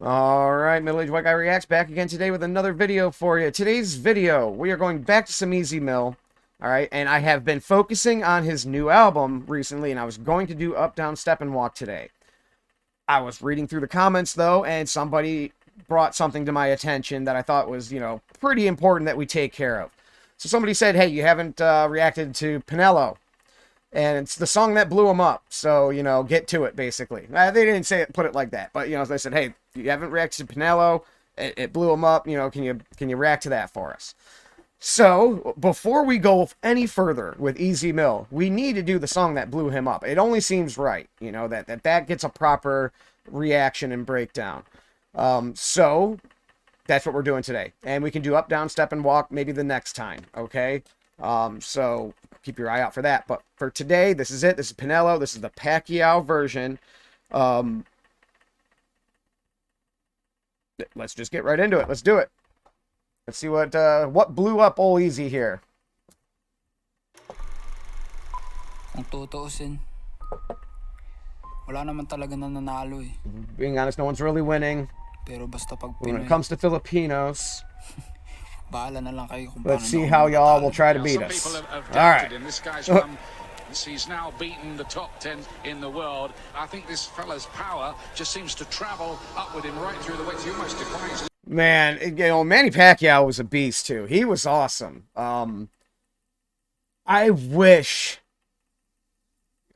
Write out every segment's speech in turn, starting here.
Alright, Middle-Aged White Guy Reacts back again today with another video for you. Today's video, we are going back to some Easy Mill. Alright, and I have been focusing on his new album recently, and I was going to do Up, Down, Step, and Walk today. I was reading through the comments, though, and somebody brought something to my attention that I thought was, pretty important that we take care of. So somebody said, hey, you haven't reacted to Panalo. And it's the song that blew him up. So, get to it, basically. They didn't say it, put it like that. But, they said, hey, you haven't reacted to Panalo. It blew him up. Can you react to that for us? So, before we go any further with Easy Mill, we need to do the song that blew him up. It only seems right, that gets a proper reaction and breakdown. So, that's what we're doing today. And we can do Up, Down, Step, and Walk maybe the next time, okay? So keep your eye out for that. But for today, this is it. This is Panalo. This is the Pacquiao version. Let's just get right into it. Let's do it. Let's see what blew up old Easy here. Kung tutuusin, wala naman talaga nananalo eh. Being honest, no one's really winning. Pero basta pag when it comes to Filipinos. Bahala na lang kayo kung Let's see how y'all will try to beat us. All right. This guy's he's now beaten the top 10 in the world. I think this fella's power just seems to travel upward him right through the weights. He almost defines. Man, Manny Pacquiao was a beast too. He was awesome. I wish,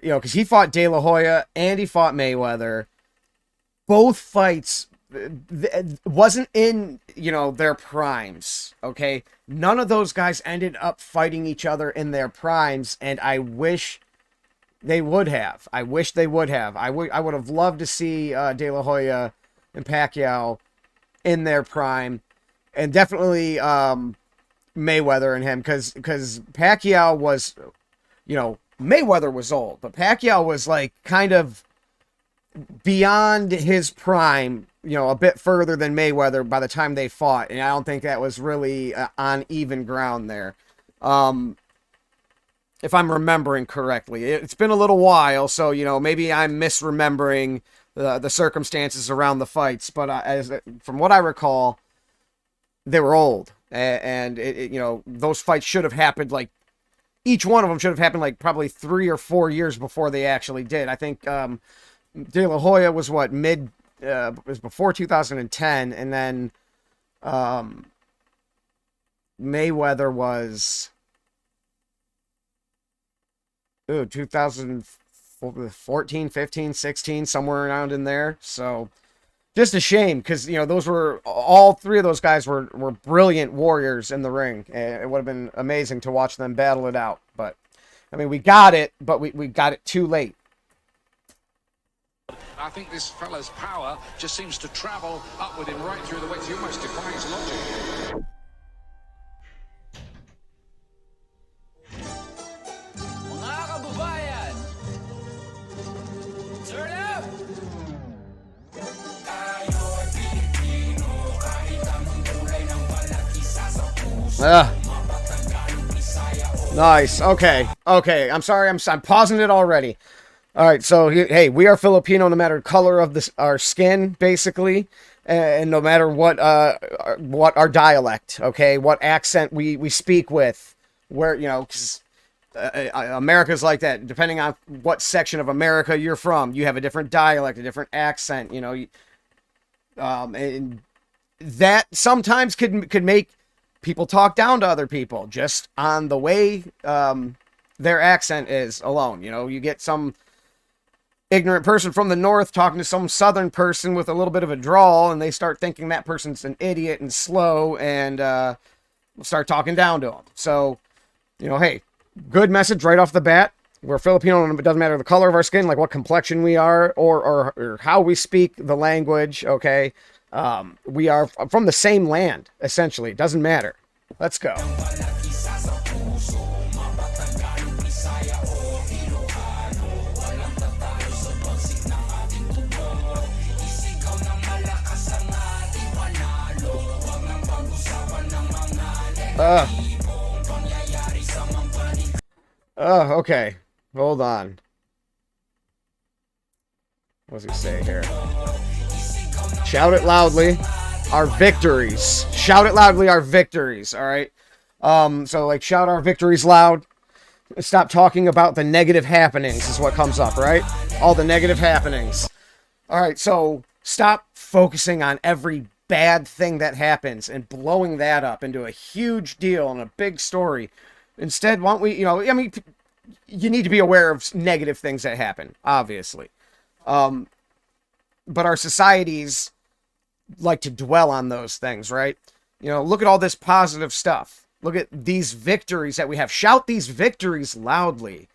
because he fought De La Hoya and he fought Mayweather. Both fights wasn't in their primes, okay? None of those guys ended up fighting each other in their primes, and I wish they would have. I would have loved to see De La Hoya and Pacquiao in their prime, and definitely Mayweather and him, because Pacquiao was, Mayweather was old, but Pacquiao was like kind of beyond his prime, a bit further than Mayweather by the time they fought, and I don't think that was really on even ground there. If I'm remembering correctly. It's been a little while, so, maybe I'm misremembering the circumstances around the fights, but from what I recall, they were old, and those fights should have happened, like, each one of them should have happened, like, probably 3 or 4 years before they actually did. I think, De La Hoya was was before 2010, and then Mayweather was 2014, 15, 16, somewhere around in there. So just a shame, because those were all three of those guys were brilliant warriors in the ring, and it would have been amazing to watch them battle it out. But I mean, we got it, but we got it too late. I think this fella's power just seems to travel upward him right through the weights. He almost defies logic. Mga kababayan, turn up! Tayo'y Pilipino, kahit anong kulay ng balat, isa sa puso. Nice. Okay. I'm sorry. I'm pausing it already. All right, so hey, we are Filipino no matter the color of our skin, basically, and no matter what our dialect, okay, what accent we speak with, where because America's like that. Depending on what section of America you're from, you have a different dialect, a different accent, and that sometimes could make people talk down to other people just on the way their accent is alone. You get some ignorant person from the north talking to some southern person with a little bit of a drawl, and they start thinking that person's an idiot and slow, and start talking down to them. So, hey, good message right off the bat. We're Filipino, and it doesn't matter the color of our skin, like what complexion we are, or how we speak the language, okay? We are from the same land, essentially. It doesn't matter. Let's go. Okay. Hold on. What does he say here? Shout it loudly. Our victories. Shout it loudly, our victories, all right? So, like, shout our victories loud. Stop talking about the negative happenings is what comes up, right? All the negative happenings. All right, so stop focusing on every bad thing that happens and blowing that up into a huge deal and a big story. Instead, why don't we, you know, I mean, you need to be aware of negative things that happen, obviously. But our societies like to dwell on those things, right? You know, look at all this positive stuff. Look at these victories that we have. Shout these victories loudly.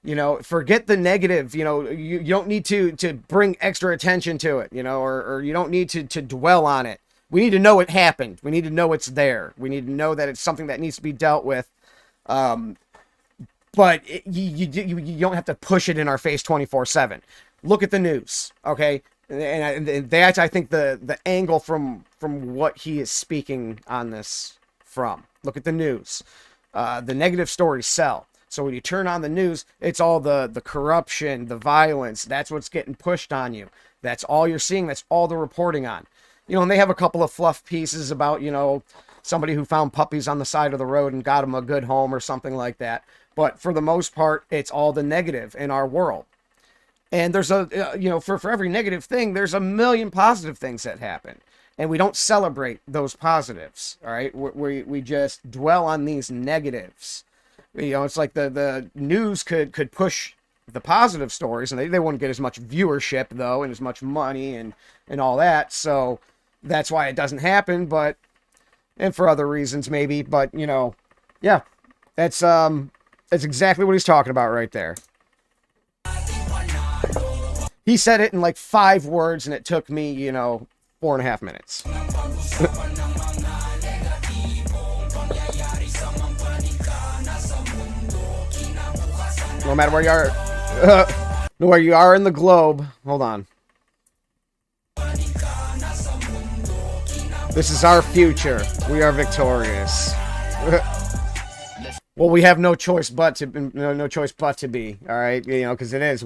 You know, forget the negative. You know, you don't need to bring extra attention to it, you know, or you don't need to dwell on it. We need to know it happened. We need to know it's there. We need to know that it's something that needs to be dealt with. But you don't have to push it in our face 24/7. Look at the news, okay? And that's, I think, the angle from what he is speaking on this from. Look at the news. The negative stories sell. So when you turn on the news, it's all the corruption, the violence. That's what's getting pushed on you. That's all you're seeing. That's all they're reporting on. You know, and they have a couple of fluff pieces about, you know, somebody who found puppies on the side of the road and got them a good home or something like that. But for the most part, it's all the negative in our world. And there's you know, for every negative thing, there's a million positive things that happen. And we don't celebrate those positives, all right? We just dwell on these negatives. You know, it's like the news could push the positive stories, and they wouldn't get as much viewership, though, and as much money and all that. So that's why it doesn't happen, but, and for other reasons maybe, but, you know, yeah, that's exactly what he's talking about right there. He said it in like 5 words, and it took me, you know, 4.5 minutes. No matter where you are, where you are in the globe. Hold on. This is our future. We are victorious. Well, we have no choice but to be. All right, you know, because it is.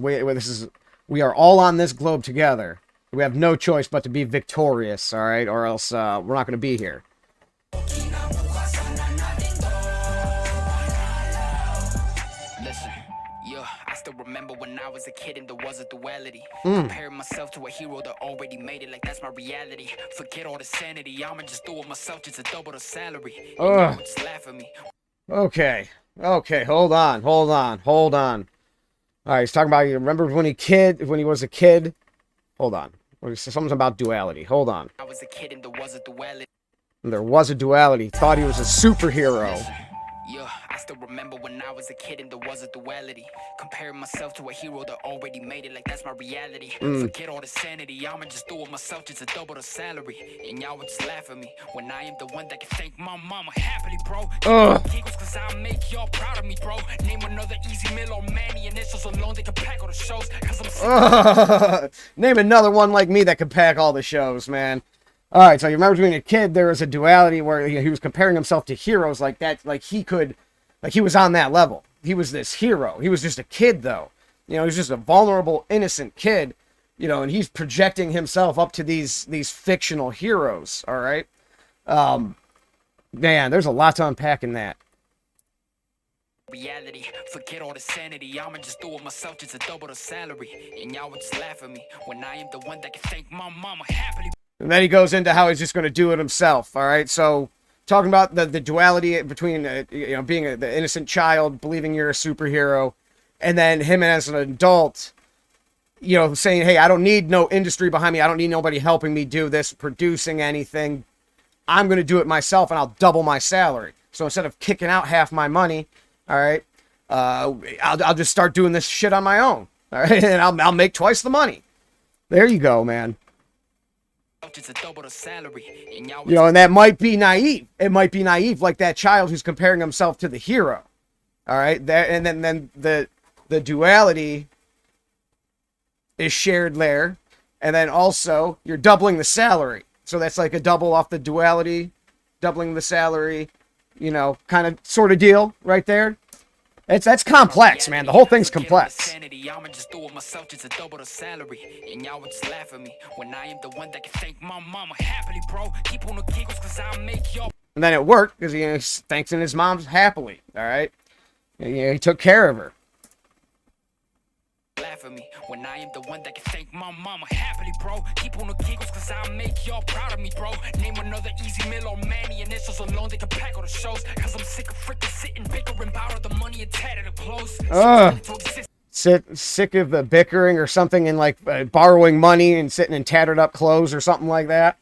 We are all on this globe together. We have no choice but to be victorious, all right? Or else we're not going to be here. Listen, yeah, I still remember when I was a kid and there was a duality. Comparing myself to a hero that already made it, like that's my reality. Forget all the sanity, I'ma just do it myself just to double the salary. And you just laugh at me. Okay, hold on. All right, he's talking about, you remember when he was a kid? Hold on. Something about duality. Hold on. I was a kid and there was a duality. And there was a duality. Thought he was a superhero. Yeah, I still remember when I was a kid and there was a duality. Comparing myself to a hero that already made it, like that's my reality. Forget all the sanity, I'ma just do it myself just to double the salary. And y'all would just laugh at me when I am the one that can thank my mama happily, bro. Giggles cause I make y'all proud of me, bro. Name another easy meal or Manny initials alone they can pack all the shows. Cause I'm Name another one like me that could pack all the shows, man. All right, so you remember being a kid, there was a duality where he was comparing himself to heroes like that, like he was on that level. He was this hero. He was just a kid, though. You know, he was just a vulnerable, innocent kid, you know, and he's projecting himself up to these fictional heroes, all right? Man, there's a lot to unpack in that. reality, forget all the sanity, I'ma just do it myself just to double the salary. And y'all would just laugh at me when I am the one that can thank my mama happily. And then he goes into how he's just going to do it himself. All right, so talking about the duality between you know, being the innocent child, believing you're a superhero, and then him as an adult, you know, saying, "Hey, I don't need no industry behind me. I don't need nobody helping me do this, producing anything. I'm going to do it myself, and I'll double my salary. So instead of kicking out half my money, all right, I'll just start doing this shit on my own. All right, and I'll make twice the money. There you go, man." You know, and that might be naive. It might be naive, like that child who's comparing himself to the hero. All right, that, and then the duality is shared there, and then also you're doubling the salary. So that's like a double off the duality, doubling the salary. You know, kind of sort of deal right there. That's complex, man. The whole thing's complex. I'ma just do it myself just to double the salary. And y'all would just laugh at me when I am the one that can thank my mama happily, bro. Keep on the giggles cause I'll make y'all. And then it worked because he's thanking his mom happily. All right. He took care of her. Laugh at me when I am the one that can thank my mama happily, bro. Keep on the giggles cause I'll make y'all proud of me, bro. Name another easy meal or Manny initials alone, they can pack all the shows. Cause I'm sick of freaking sitting, bickering, borrow the money and tatted the clothes. Sick of the bickering or something, and like borrowing money and sitting in tattered up clothes or something like that.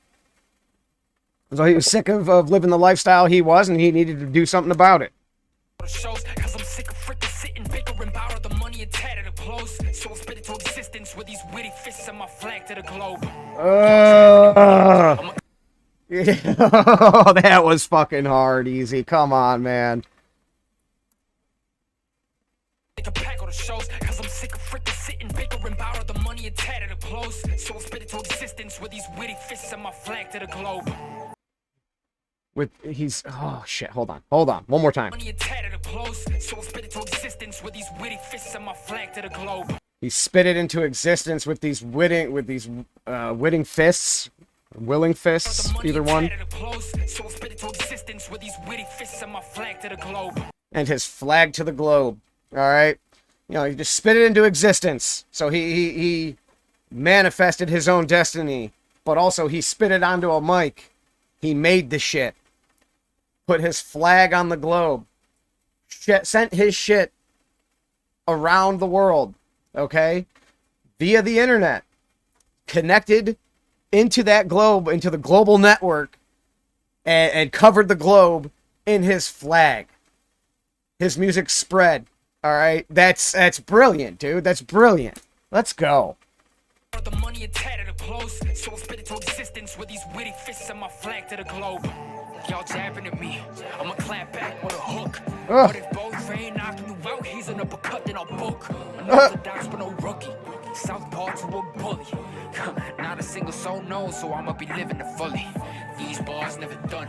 So he was sick of living the lifestyle he was, and he needed to do something about it. Shows, cause I'm sick of freaking sitting, bickering, borrow the money and tatted the clothes. So I spit it to existence with these witty fists and my flag to the globe. That was fucking hard, Easy. Come on, man. Shows, cause I'm sick of freaking sitting, bickering, borrow the money and tatted the clothes. So I spit it to existence with these witty fists and my flag to the globe. Oh shit, hold on, one more time. Money and tatted the clothes. So I spit it to existence with these witty fists and my flag to the globe. He spit it into existence with these witting fists, willing fists, either one. So I spit it to existence with these witty fists and my flag to the globe. And his flag to the globe. All right. You know, he just spit it into existence. So he manifested his own destiny, but also he spit it onto a mic. He made the shit. Put his flag on the globe. Sent his shit around the world, okay? Via the internet. Connected into that globe, into the global network, and covered the globe in his flag. His music spread. All right, that's brilliant, dude. That's brilliant. Let's go. The money and tatted the clothes, so I spit it to existence with these witty fists and my flag to the globe. Y'all jabbing at me, I'ma clap back with a hook. But if both ain't knocking you out, he's an uppercut, then I'll book. Unorthodox but no rookie, southpaw to a bully. Not a single soul knows, so I'ma be living it fully. These bars never done,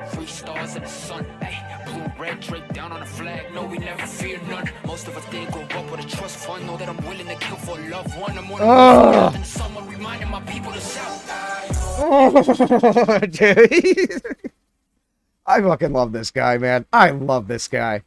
3 stars in the sun. Hey, blue, red, draped down on the flag, no, we never fear none. Most of us didn't grow up with a trust fund, know that I'm willing to kill for a loved one. I'm on the someone reminding my people to shout. Dude. I fucking love this guy, man. I love this guy.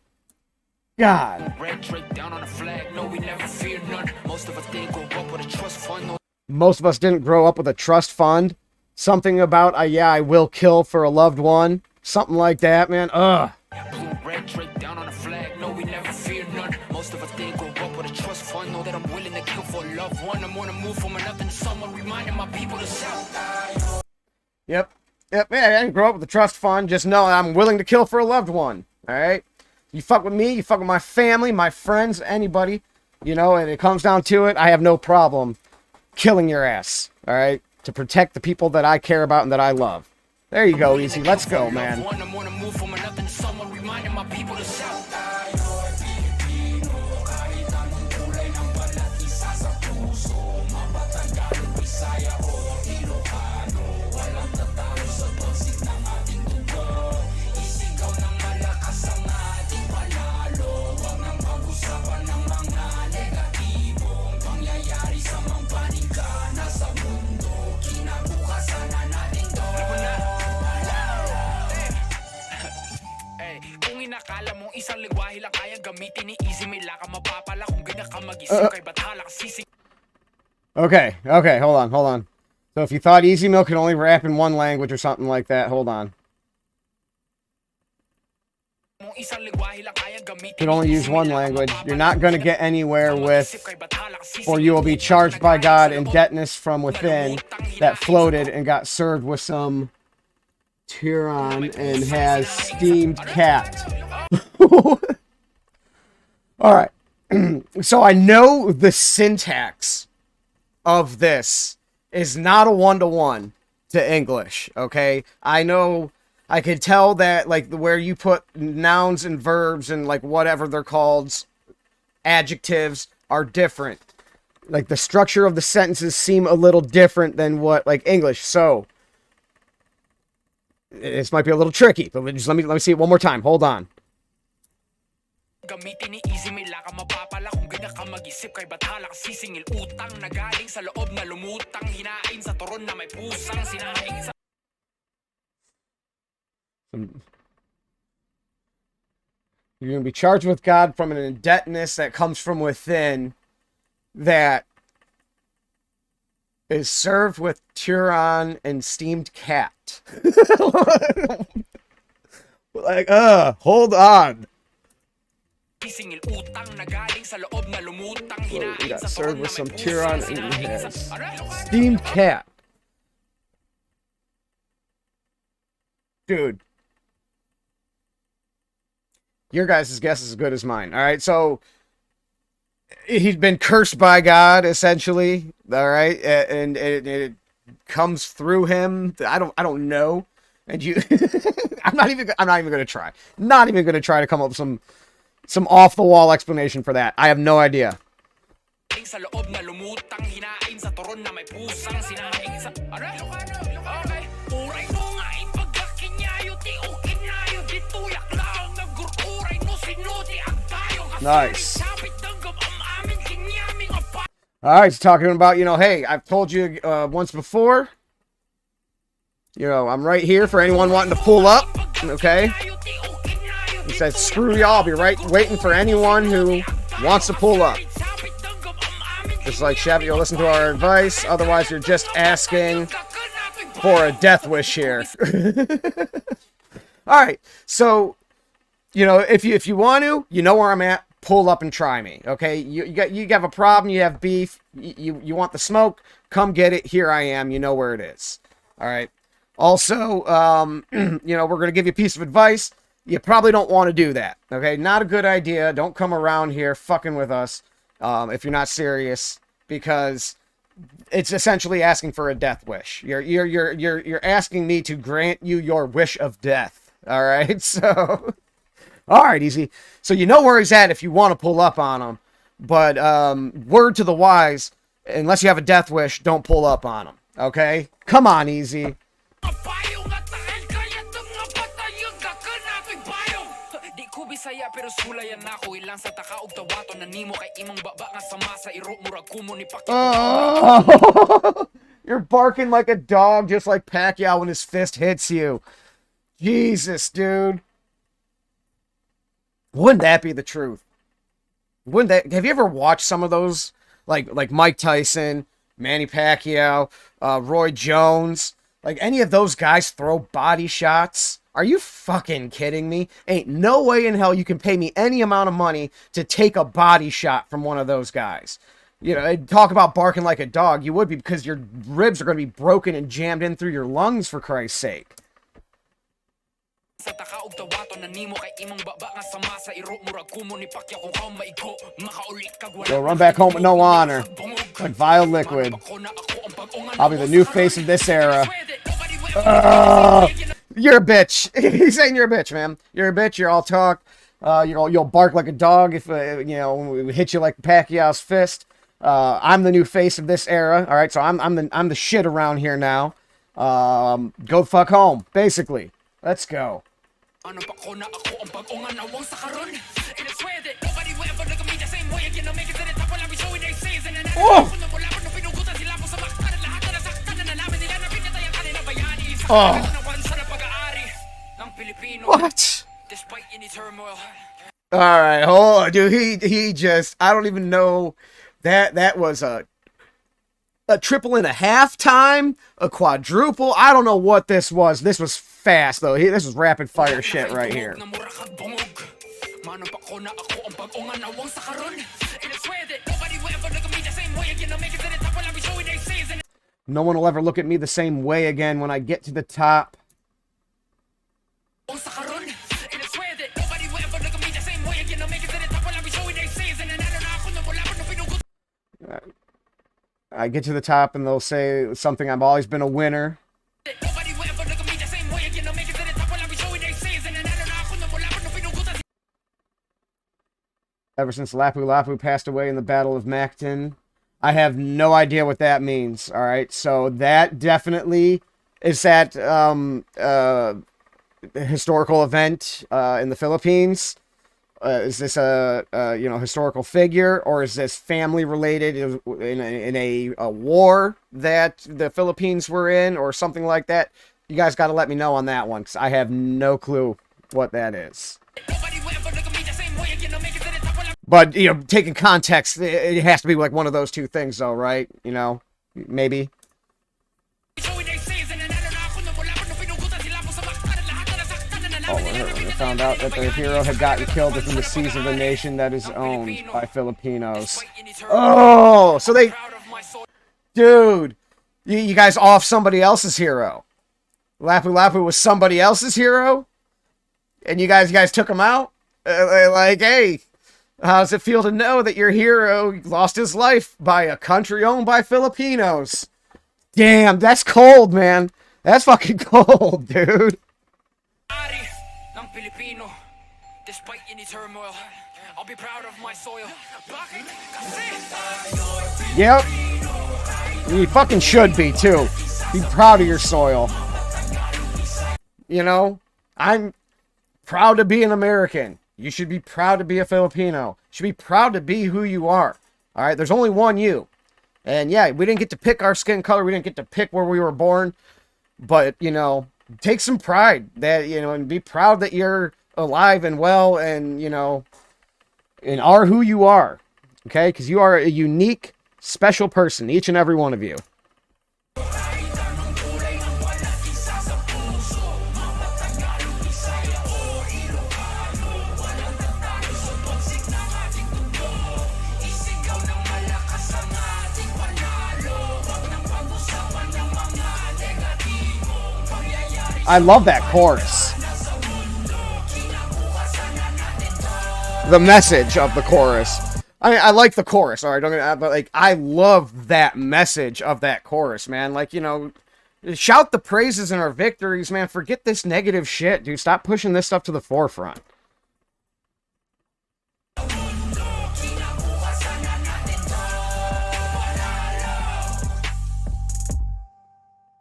God. Red draped down on the flag, no, we never fear none. Most of us didn't grow up with a trust fund. Most of us didn't grow up with a trust fund. Something about, yeah, I will kill for a loved one. Something like that, man. Ugh. Blue, red draped down on the flag, no, we never fear none. Most of us didn't grow up with a trust fund, know that I'm willing to kill for a loved one. I'm on a move from nothing to someone, reminding my people to shout. Yep, man, I didn't grow up with a trust fund. Just know I'm willing to kill for a loved one. All right? You fuck with me, you fuck with my family, my friends, anybody. You know, and it comes down to it, I have no problem killing your ass. All right? To protect the people that I care about and that I love. There you go, Easy. Let's go, man. Okay, hold on. So if you thought Easy Milk could only rap in one language or something like that, hold on. Could only use one language. You're not going to get anywhere with, or you will be charged by God indebtedness from within that floated and got served with some Tyron and has steamed cat. Alright. So I know the syntax of this is not a one-to-one to English, okay? I know, I could tell that, like, where you put nouns and verbs and, like, whatever they're called, adjectives, are different. Like, the structure of the sentences seem a little different than what, like, English. So, this might be a little tricky, but just let me see it one more time. Hold on. Gamitin ni easy may laka mapapala kung ganyan ka mag-isip kay bathala ka sisingil utang na galing sa loob na lumutang hinain sa turon na may pusang sinaing sa You're going to be charged with God from an indebtedness that comes from within that is served with Turon and steamed cat. Like, hold on. sisingil utang na galing sa loob na lumutang We hinain got sa served turon with na some may Turon pusang and sinaing has sa steamed cat. Dude. Your guys' guess is as good as mine. All right, so he's been cursed by God, essentially. All right, and it comes through him. I don't know. And you, I'm not even gonna try. Not even gonna try to come up with some off the wall explanation for that. I have no idea. sa loob na lumutang hinain sa turon na may pusang sinaing sa okay uray mo nga ipagkakinyayo ti ukinayo di tuyak lang naggururay no sinuti ang tayo Nice. sabit ng amin kinyaming apa. All right, he's talking about, hey, I've told you once before. I'm right here for anyone wanting to pull up. Okay. He said, screw y'all. I'll be right waiting for anyone who wants to pull up. Just like Chevy, you'll listen to our advice. Otherwise, you're just asking for a death wish here. All right. So, if you want to, you know where I'm at. Pull up and try me. Okay. You have a problem. You have beef. You want the smoke. Come get it. Here I am. You know where it is. All right. Also, we're going to give you a piece of advice. You probably don't want to do that. Okay. Not a good idea. Don't come around here fucking with us. If you're not serious, because it's essentially asking for a death wish. You're asking me to grant you your wish of death. All right. So, all right, easy. So you know where he's at if you want to pull up on him. But word to the wise, unless you have a death wish, don't pull up on him. Okay. Come on, easy. Bisaya pero sulayan nako ilang sa taka og tawaton na nimo kay imong baba nga sama sa iro murag kumo ni Pacquiao. You're barking like a dog, just like Pacquiao when his fist hits you. Jesus, dude. Wouldn't that be the truth? Have you ever watched some of those, like Mike Tyson, Manny Pacquiao, Roy Jones, like any of those guys throw body shots? Are you fucking kidding me? Ain't no way in hell you can pay me any amount of money to take a body shot from one of those guys. Talk about barking like a dog. You would be, because your ribs are going to be broken and jammed in through your lungs, for Christ's sake. Yo, run back home with no honor. Like vile liquid. I'll be the new face of this era. You're a bitch. He's saying you're a bitch, man. You're a bitch. You're all talk. You'll bark like a dog if when we hit you like Pacquiao's fist. I'm the new face of this era. All right, so I'm the shit around here now. Go fuck home, basically. Let's go. Oh. What? All right, hold on, dude. He just, I don't even know. That was a triple and a half time, a quadruple. I don't know what this was. This was fast though. This was rapid fire shit right here. No one will ever look at me the same way again when I get to the top. I get to the top and they'll say something. I've always been a winner. Ever since Lapu Lapu passed away in the Battle of Mactan. I have no idea what that means. All right, so that definitely is that historical event in the Philippines. Is this a you know, historical figure, or is this family related in a war that the Philippines were in, or something like that? You guys got to let me know on that one, because I have no clue what that is. But, you know, taking context, it has to be like one of those two things, though, right? You know, maybe. Oh, they found out that their hero had gotten killed within the seas of the nation that is owned by Filipinos. Oh, so they... Dude, you guys off somebody else's hero. Lapu Lapu was somebody else's hero? And you guys took him out? Like, hey, how does it feel to know that your hero lost his life by a country owned by Filipinos? Damn, that's cold, man. That's fucking cold, dude. Filipino, despite any turmoil, I'll be proud of my soil. Yep. You fucking should be, too. Be proud of your soil. You know, I'm proud to be an American. You should be proud to be a Filipino. You should be proud to be who you are. All right, there's only one you. And yeah, we didn't get to pick our skin color. We didn't get to pick where we were born. But, you know, take some pride that, you know, and be proud that you're alive and well and, you know, and are who you are. Okay? Because you are a unique, special person, each and every one of you. I love that chorus. The message of the chorus. I like the chorus, all right, but like I love that message of that chorus, man. Like, you know, shout the praises in our victories, man. Forget this negative shit, dude. Stop pushing this stuff to the forefront.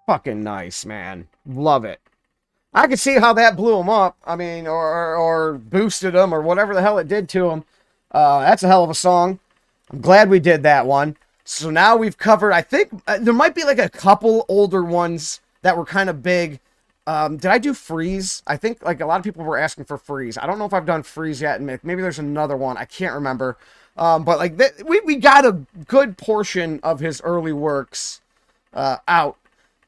Fucking nice, man. Love it. I could see how that blew him up. I mean, or boosted him, or whatever the hell it did to him. That's a hell of a song. I'm glad we did that one. So now we've covered, I think, there might be like a couple older ones that were kind of big. Did I do Freeze? I think like a lot of people were asking for Freeze. I don't know if I've done Freeze yet. Maybe there's another one. I can't remember. But like we got a good portion of his early works out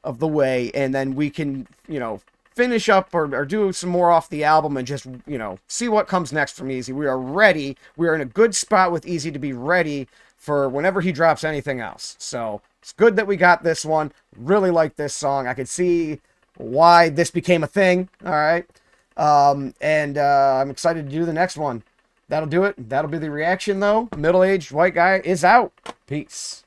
of the way, and then we can, you know, finish up or do some more off the album and just, you know, see what comes next from Easy. We are ready. We are in a good spot with Easy to be ready for whenever he drops anything else. So it's good that we got this one. Really like this song. I could see why this became a thing. All right. And I'm excited to do the next one. That'll do it. That'll be the reaction, though. Middle-aged white guy is out. Peace.